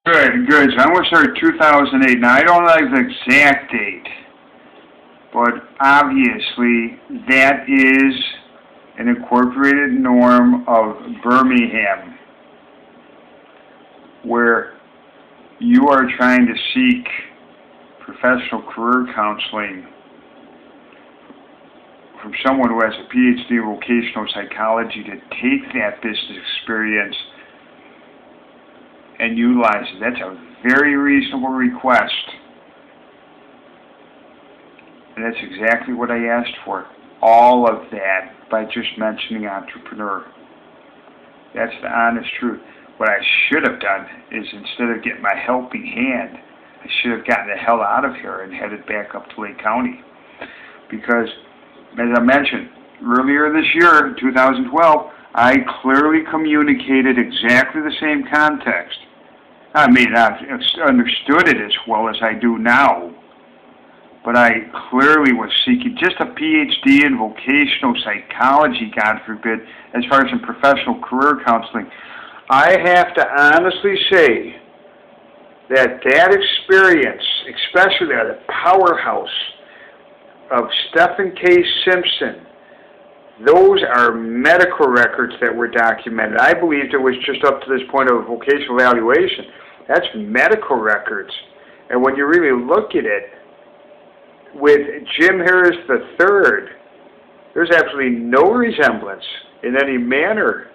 Good, good. So I'm going to start 2008. Now, I don't know the exact date, but obviously that is an incorporated norm of Birmingham, where you are trying to seek professional career counseling from someone who has a PhD in vocational psychology to take that business experience and utilize it. That's a very reasonable request. And that's exactly what I asked for. All of that by just mentioning entrepreneur. That's the honest truth. What I should have done is, instead of getting my helping hand, I should have gotten the hell out of here and headed back up to Lake County. Because, as I mentioned, earlier this year, in 2012, I clearly communicated exactly the same context. I may not have understood it as well as I do now, but I clearly was seeking just a PhD in vocational psychology, God forbid, as far as in professional career counseling. I have to honestly say that experience, especially at the powerhouse of Stephen K. Simpson, those are medical records that were documented. I believed it was just up to this point of vocational evaluation. That's medical records. And when you really look at it, with Jim Harris III, there's absolutely no resemblance in any manner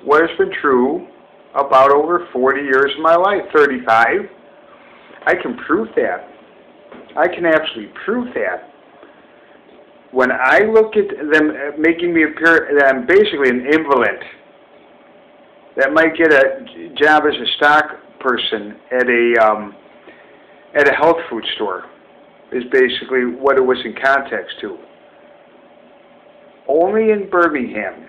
what has been true about over 40 years of my life, 35. I can prove that. I can absolutely prove that. When I look at them making me appear that I'm basically an invalid that might get a job as a stock person at a health food store, is basically what it was in context to. Only in Birmingham.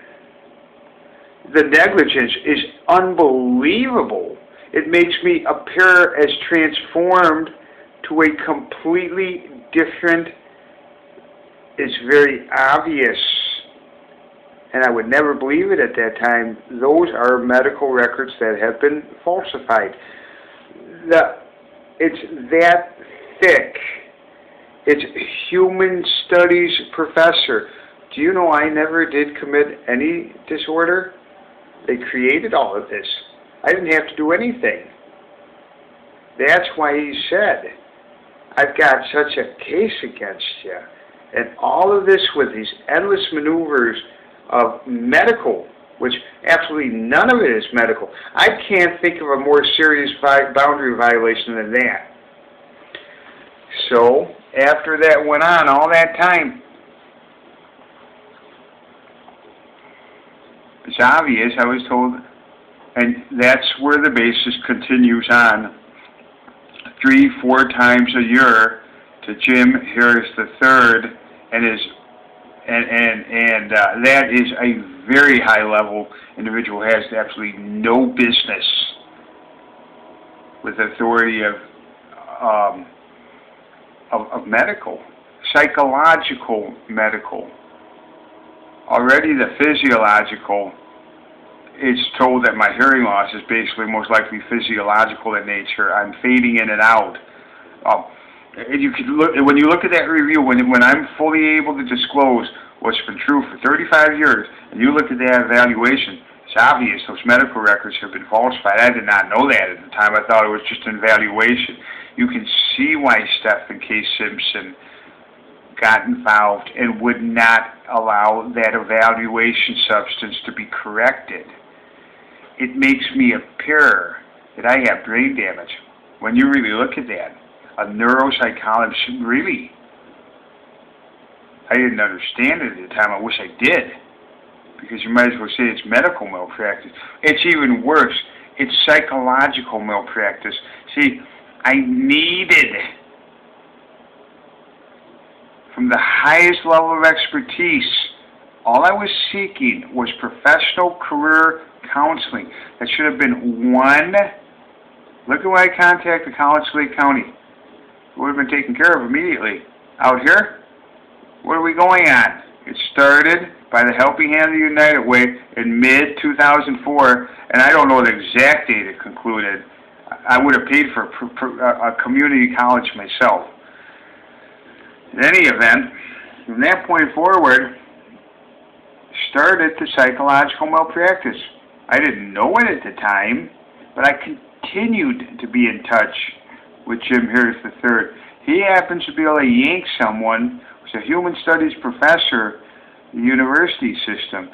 The negligence is unbelievable. It makes me appear as transformed to a completely different. It's very obvious, and I would never believe it at that time. Those are medical records that have been falsified. It's that thick. It's human studies professor. Do you know I never did commit any disorder? They created all of this. I didn't have to do anything. That's why he said, I've got such a case against you. And all of this with these endless maneuvers of medical, which absolutely none of it is medical. I can't think of a more serious boundary violation than that. So, after that went on, all that time, it's obvious, I was told, and that's where the basis continues on 3-4 times a year to Jim Harris III, and that is a very high level individual who has absolutely no business with authority of medical, psychological medical. Already the physiological, it's told that my hearing loss is basically most likely physiological in nature. I'm fading in and out. And you could look, when you look at that review, when I'm fully able to disclose what's been true for 35 years, and you look at that evaluation, it's obvious those medical records have been falsified. I did not know that at the time. I thought it was just an evaluation. You can see why Stephen K. Simpson got involved and would not allow that evaluation substance to be corrected. It makes me appear that I have brain damage. When you really look at that, a neuropsychologist, really, I didn't understand it at the time. I wish I did, because you might as well say it's medical malpractice. It's even worse. It's psychological malpractice. See, I needed, from the highest level of expertise, all I was seeking was professional career counseling. That should have been one. Look at why I contacted College Lake County. It would have been taken care of immediately. Out here, what are we going on? It started by the Helping Hand of the United Way in mid-2004, and I don't know the exact date it concluded. I would have paid for a community college myself. In any event, from that point forward, started the psychological malpractice. I didn't know it at the time, but I continued to be in touch with Jim Harris III. He happens to be able to yank someone who's a human studies professor in the university system.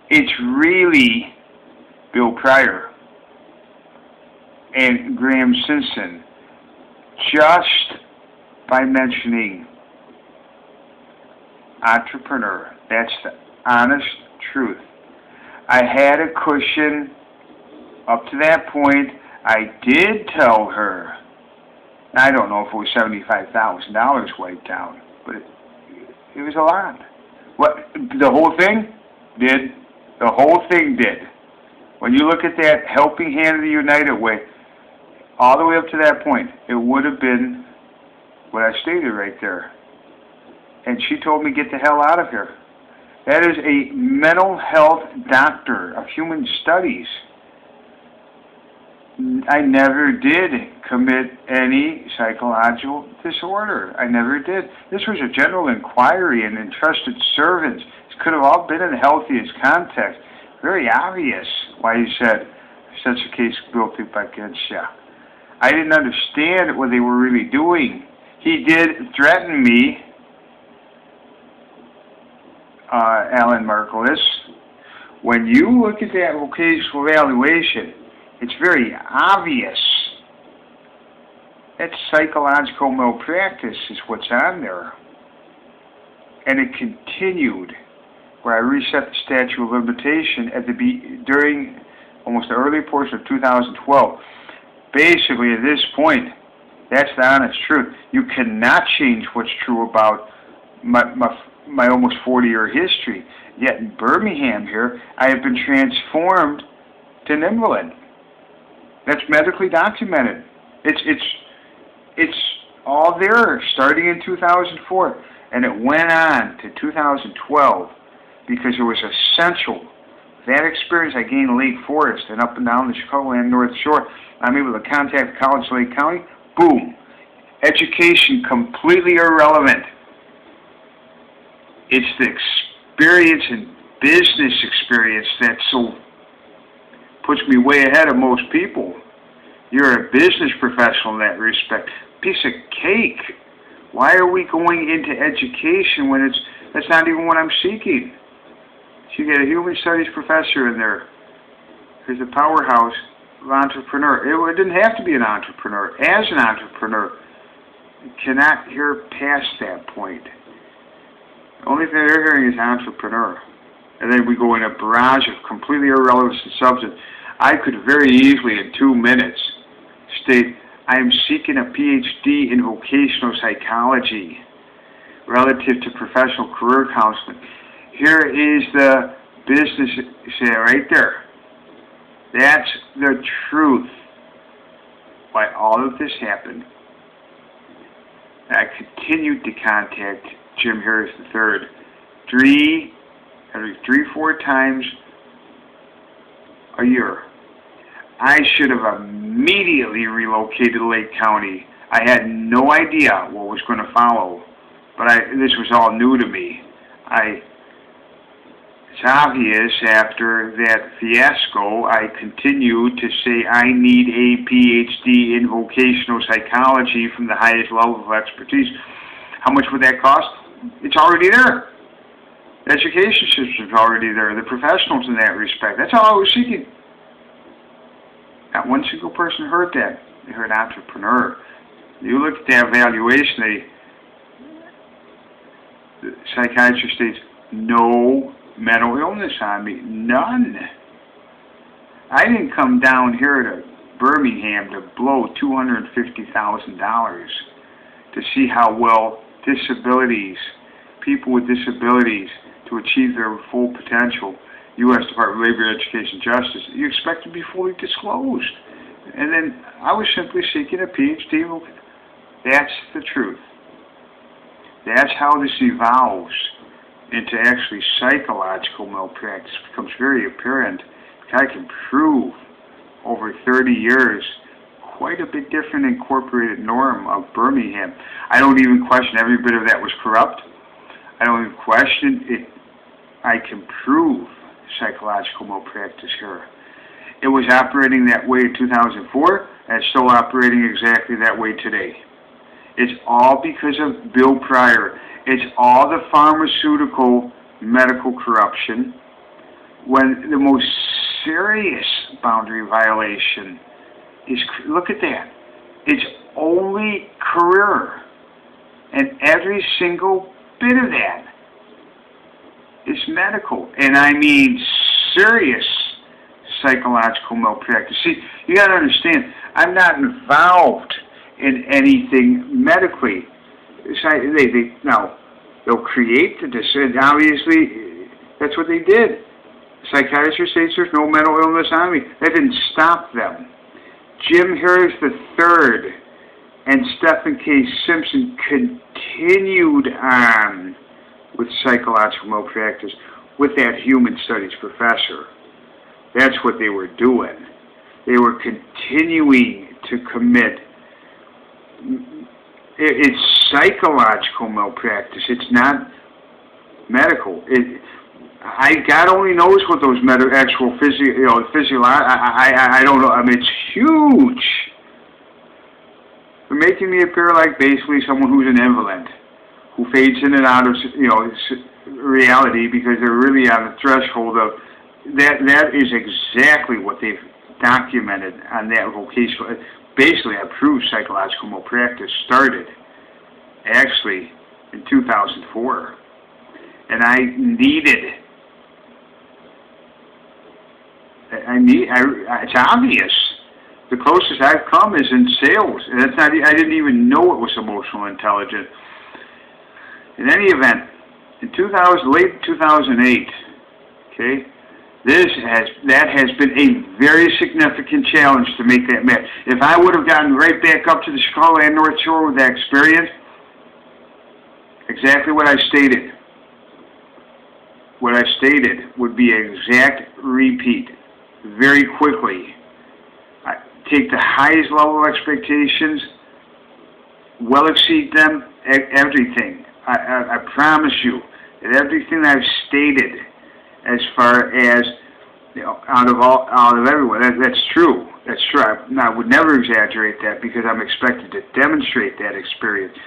It's really Bill Pryor and Graham Simpson, just by mentioning entrepreneur. That's the honest truth. I had a cushion up to that point. I did tell her, I don't know if it was $75,000 wiped out, but it was a lot. What the whole thing did, the whole thing did. When you look at that Helping Hand of the United Way, all the way up to that point, it would have been what I stated right there. And she told me, get the hell out of here. That is a mental health doctor of human studies. I never did commit any psychological disorder. I never did. This was a general inquiry and entrusted servants. This could have all been in the healthiest context. Very obvious why he said such a case built up against you. I didn't understand what they were really doing. He did threaten me, Alan Markowitz. When you look at that vocational evaluation, it's very obvious that psychological malpractice is what's on there. And it continued where I reset the statute of limitation during almost the early portion of 2012. Basically, at this point, that's the honest truth. You cannot change what's true about my almost 40-year history. Yet in Birmingham here, I have been transformed to an invalid. That's medically documented. It's all there, starting in 2004, and it went on to 2012 because it was essential. That experience I gained in Lake Forest and up and down the Chicagoland North Shore, I'm able to contact College Lake County. Boom, education completely irrelevant. It's the experience and business experience that so puts me way ahead of most people. You're a business professional in that respect. Piece of cake. Why are we going into education when that's not even what I'm seeking? So you get a human studies professor in there who's a powerhouse of entrepreneur. It didn't have to be an entrepreneur. As an entrepreneur, you cannot hear past that point. The only thing they're hearing is entrepreneur. And then we go in a barrage of completely irrelevant substance. I could very easily, in 2 minutes, state, I am seeking a PhD in vocational psychology relative to professional career counseling. Here is the business, say right there. That's the truth. Why all of this happened. I continued to contact Jim Harris III every 4 times a year. I should have immediately relocated to Lake County. I had no idea what was going to follow, but this was all new to me. It's obvious after that fiasco, I continued to say I need a PhD in vocational psychology from the highest level of expertise. How much would that cost? It's already there. The education system is already there. The professionals in that respect. That's all I was seeking. Not one single person heard that. They heard entrepreneur. You look at that evaluation, the psychiatrist states, no mental illness on me. None. I didn't come down here to Birmingham to blow $250,000 to see how well people with disabilities, to achieve their full potential, U.S. Department of Labor, Education, Justice, you expect to be fully disclosed. And then I was simply seeking a PhD. That's the truth. That's how this evolves. into actually psychological malpractice becomes very apparent. I can prove over 30 years quite a bit different incorporated norm of Birmingham. I don't even question every bit of that was corrupt. I don't even question it. I can prove psychological malpractice here. It was operating that way in 2004, and it's still operating exactly that way today. It's all because of Bill Pryor. It's all the pharmaceutical medical corruption, when the most serious boundary violation is, look at that, it's only career. And every single bit of that is medical. And I mean serious psychological malpractice. See, you got to understand, I'm not involved in anything medically. Now, they'll create the decision. Obviously, that's what they did. Psychiatrist states there's no mental illness on me. That didn't stop them. Jim Harris III and Stephen K. Simpson continued on with psychological malpractice with that human studies professor. That's what they were doing. They were continuing to commit. It's psychological malpractice. It's not medical. God only knows what those actual physiological. I don't know. I mean, it's huge. They're making me appear like basically someone who's an invalid, who fades in and out of reality because they're really on the threshold of that. That is exactly what they've documented on that vocational. Basically, I proved psychological malpractice started actually in 2004, and it's obvious. The closest I've come is in sales, and that's not. I didn't even know it was emotional intelligence. In any event, in late 2008, okay, that has been a very significant challenge to make that match. If I would have gotten right back up to the Chicagoland North Shore with that experience, exactly what I stated. What I stated would be an exact repeat. Very quickly, I take the highest level of expectations, well exceed them, everything. I promise you that everything I've stated, as far as out of everyone, that's true. That's true. I would never exaggerate that because I'm expected to demonstrate that experience.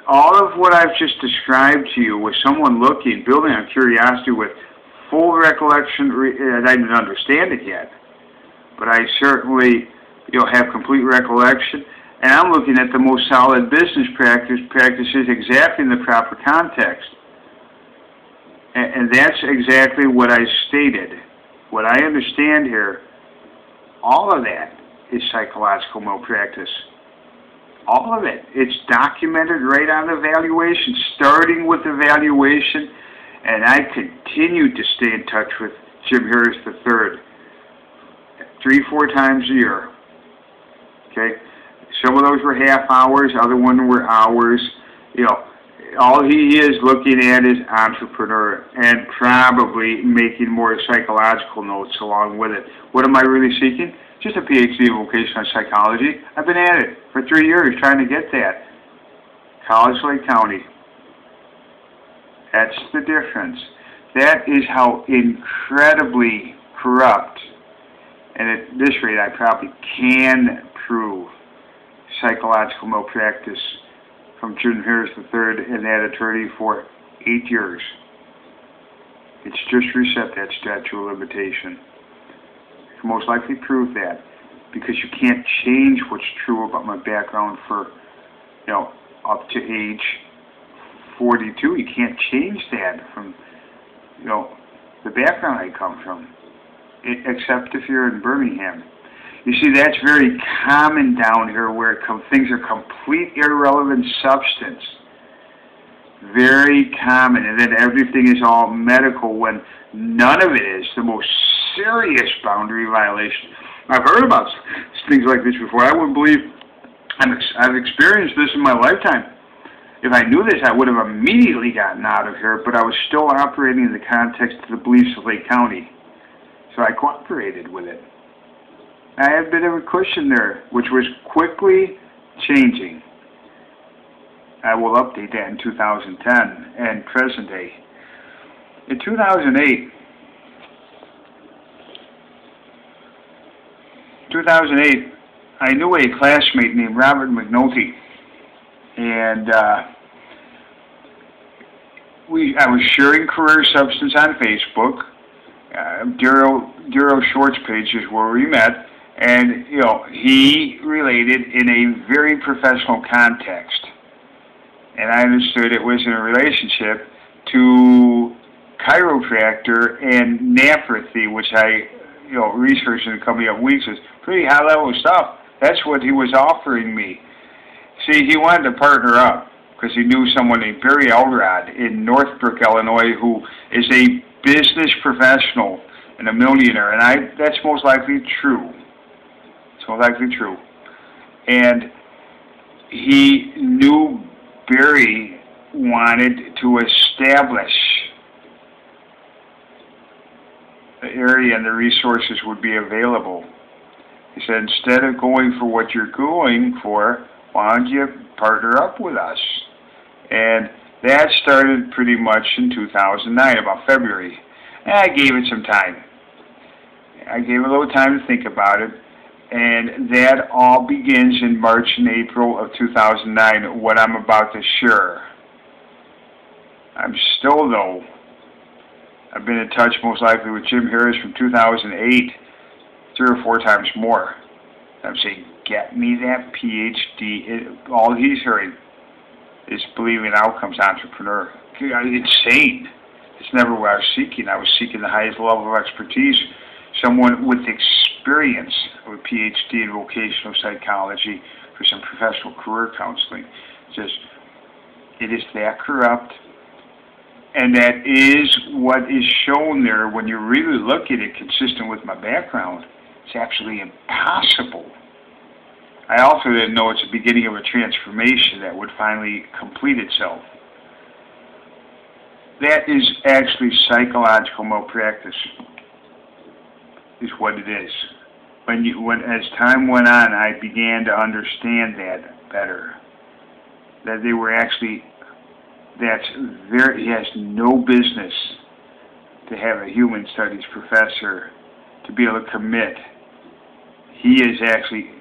All of what I've just described to you was someone looking, building on curiosity with full recollection. I didn't understand it yet, but I certainly have complete recollection. And I'm looking at the most solid business practices exactly in the proper context. And that's exactly what I stated. What I understand here, all of that is psychological malpractice. All of it. It's documented right on evaluation, starting with evaluation, and I continued to stay in touch with Jim Harris III 3-4 times a year. Okay? Some of those were half hours, other ones were hours. All he is looking at is entrepreneur and probably making more psychological notes along with it. What am I really seeking? Just a PhD in vocational psychology. I've been at it for 3 years trying to get that. College Lake County. That's the difference. That is how incredibly corrupt, and at this rate I probably can prove psychological malpractice from Jim Harris III and that attorney for 8 years. It's just reset that statute of limitation. You can most likely prove that because you can't change what's true about my background for, up to age 42. You can't change that from, the background I come from, except if you're in Birmingham. You see, that's very common down here where things are complete irrelevant substance. Very common. And then everything is all medical when none of it is. The most serious boundary violation. I've heard about things like this before. I wouldn't believe I've experienced this in my lifetime. If I knew this, I would have immediately gotten out of here, but I was still operating in the context of the beliefs of Lake County. So I cooperated with it. I had a bit of a cushion there, which was quickly changing. I will update that in 2010 and present day. In 2008, I knew a classmate named Robert McNulty, and I was sharing career substance on Facebook. Daryl Short's page is where we met, and he related in a very professional context, and I understood it was in a relationship to chiropractor and naturopathy, which I researched in the coming up weeks. Is pretty high level stuff. That's what he was offering me. See, he wanted to partner up because he knew someone named Barry Elrod in Northbrook, Illinois, who is a business professional and a millionaire, and that's most likely true. It's most likely true. And he knew Barry wanted to establish the area and the resources would be available. He said, instead of going for what you're going for, why don't you partner up with us? And that started pretty much in 2009, about February. And I gave it some time. I gave it a little time to think about it. And that all begins in March and April of 2009, what I'm about to share. I'm still, though, I've been in touch most likely with Jim Harris from 2008, 3 or 4 times more. I'm saying, get me that PhD. All he's hearing is believing outcomes entrepreneur. Insane. It's never what I was seeking. I was seeking the highest level of expertise, someone with experience of a PhD in vocational psychology for some professional career counseling. It is that corrupt. And that is what is shown there when you really look at it consistent with my background. It's actually impossible. I also didn't know it's the beginning of a transformation that would finally complete itself. That is actually psychological malpractice, is what it is. As time went on, I began to understand that better. That they were actually, he has no business to have a human studies professor to be able to commit. He is actually,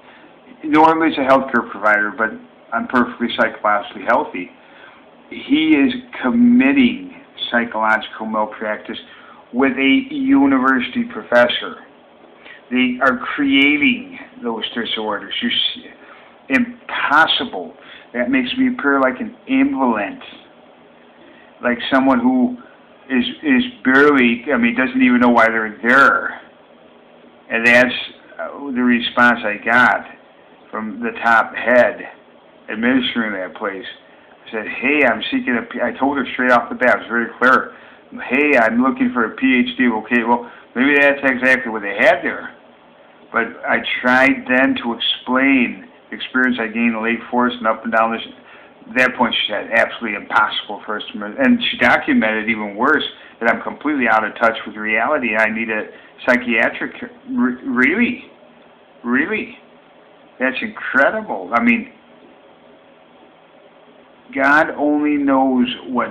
normally he's a healthcare provider, but I'm perfectly psychologically healthy. He is committing psychological malpractice with a university professor. They are creating those disorders. Impossible. That makes me appear like an invalid, like someone who is barely, doesn't even know why they're there. And that's the response I got from the top head administering that place. I said, hey, I told her straight off the bat, it was very clear. Hey, I'm looking for a PhD. Okay, well, maybe that's exactly what they had there. But I tried then to explain the experience I gained in Lake Forest and up and down this. At that point, she said, absolutely impossible for us to remember. And she documented even worse, that I'm completely out of touch with reality. I need a psychiatric, really? Really? That's incredible. God only knows what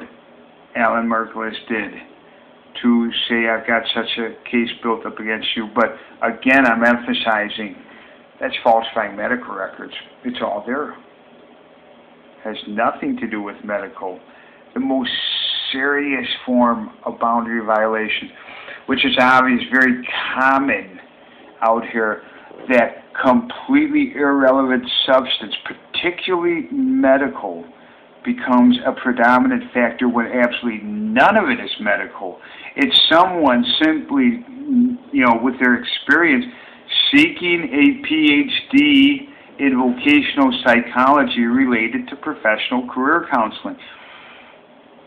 Alan Merkulis did to say I've got such a case built up against you. But again, I'm emphasizing that's falsifying medical records. It's all there. Has nothing to do with medical. The most serious form of boundary violation, which is obvious, very common out here, that completely irrelevant substance, particularly medical, becomes a predominant factor when absolutely none of it is medical. It's someone simply, with their experience, seeking a PhD in vocational psychology related to professional career counseling.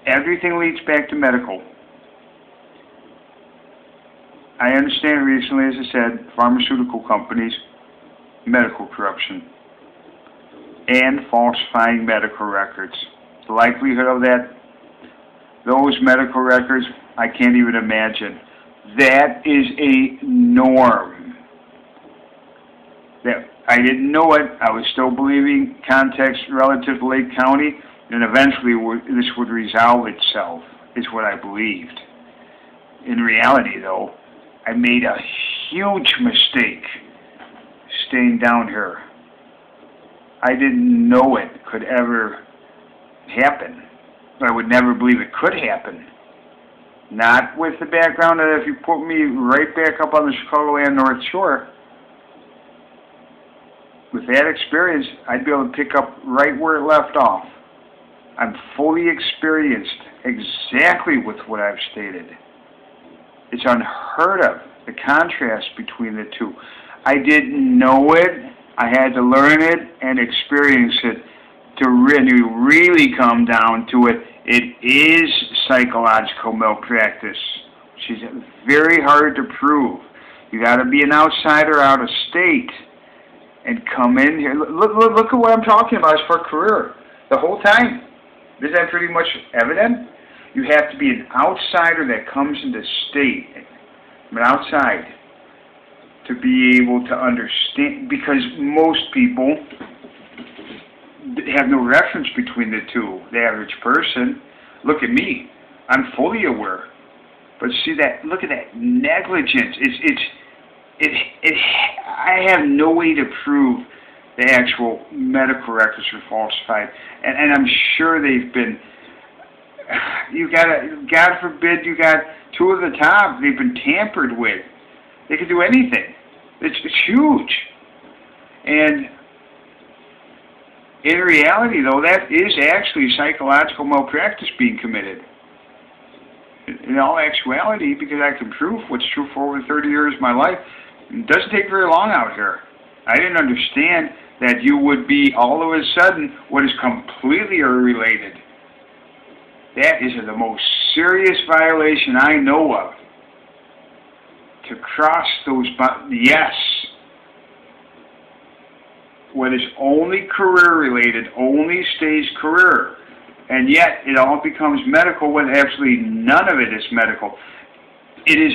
Everything leads back to medical. I understand recently, as I said, pharmaceutical companies, medical corruption, and falsifying medical records. The likelihood of that, those medical records, I can't even imagine. That is a norm. That I didn't know it. I was still believing context relative to Lake County, and eventually this would resolve itself, is what I believed. In reality, though, I made a huge mistake staying down here. I didn't know it could ever happen. I would never believe it could happen. Not with the background that if you put me right back up on the Chicagoland North Shore, with that experience, I'd be able to pick up right where it left off. I'm fully experienced exactly with what I've stated. It's unheard of, the contrast between the two. I didn't know it. I had to learn it and experience it to really come down to it. It is psychological malpractice, which is very hard to prove. You got to be an outsider out of state and come in here. Look at what I'm talking about as for career. The whole time, isn't that pretty much evident? You have to be an outsider that comes into state, from outside, to be able to understand, because most people have no reference between the two. The average person, look at me, I'm fully aware. But see that, look at that negligence. I have no way to prove the actual medical records are falsified, and I'm sure they've been. God forbid, you got two of the top. They've been tampered with. They could do anything. It's huge, and in reality, though, that is actually psychological malpractice being committed. In all actuality, because I can prove what's true for over 30 years of my life, it doesn't take very long out here. I didn't understand that you would be all of a sudden what is completely unrelated. That is the most serious violation I know of. To cross those, yes. What is only career related, only stays career. And yet it all becomes medical when absolutely none of it is medical. It is,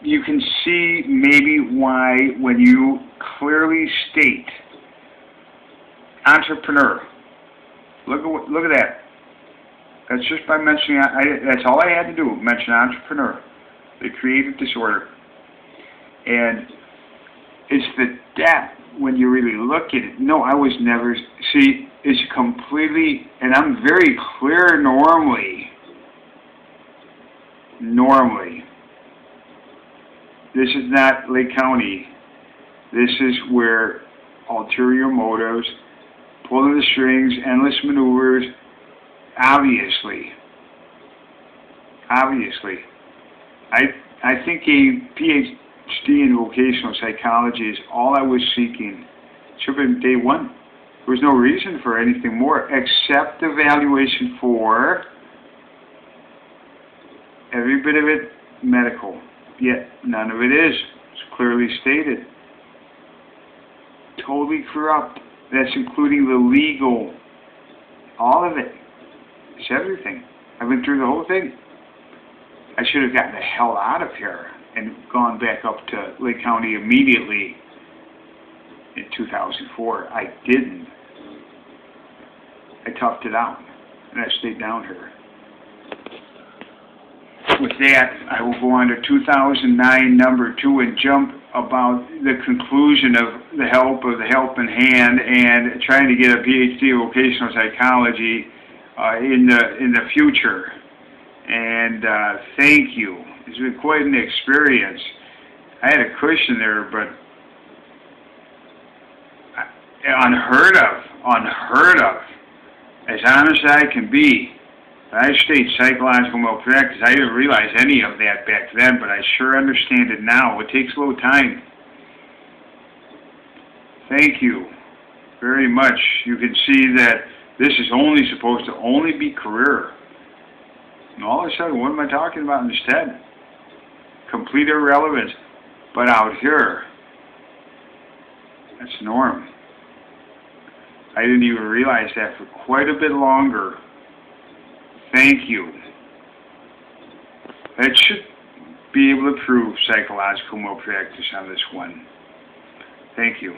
you can see maybe why when you clearly state entrepreneur. Look at that. That's just by mentioning, that's all I had to do, mention entrepreneur, the creative disorder. And it's the depth when you really look at it. No, I was never, see, it's completely, and I'm very clear normally, this is not Lake County. This is where ulterior motives, pulling the strings, endless maneuvers, obviously. I think a PhD in vocational psychology is all I was seeking. Should have been day one. There was no reason for anything more except evaluation for every bit of it medical. Yet none of it is. It's clearly stated. Totally corrupt. That's including the legal. All of it. It's everything. I've been through the whole thing. I should have gotten the hell out of here and gone back up to Lake County immediately in 2004. I didn't. I toughed it out, and I stayed down here. With that, I will go on to 2009 number 2 and jump about the conclusion of the helping hand and trying to get a PhD in vocational psychology in the future. And thank you. It's been quite an experience. I had a cushion there, but unheard of. As honest as I can be. I state psychological malpractice. I didn't realize any of that back then, but I sure understand it now. It takes a little time. Thank you very much. You can see that this is only supposed to only be career. And all of a sudden, what am I talking about instead? Complete irrelevance. But out here, that's norm. I didn't even realize that for quite a bit longer. Thank you. That should be able to prove psychological malpractice on this one. Thank you.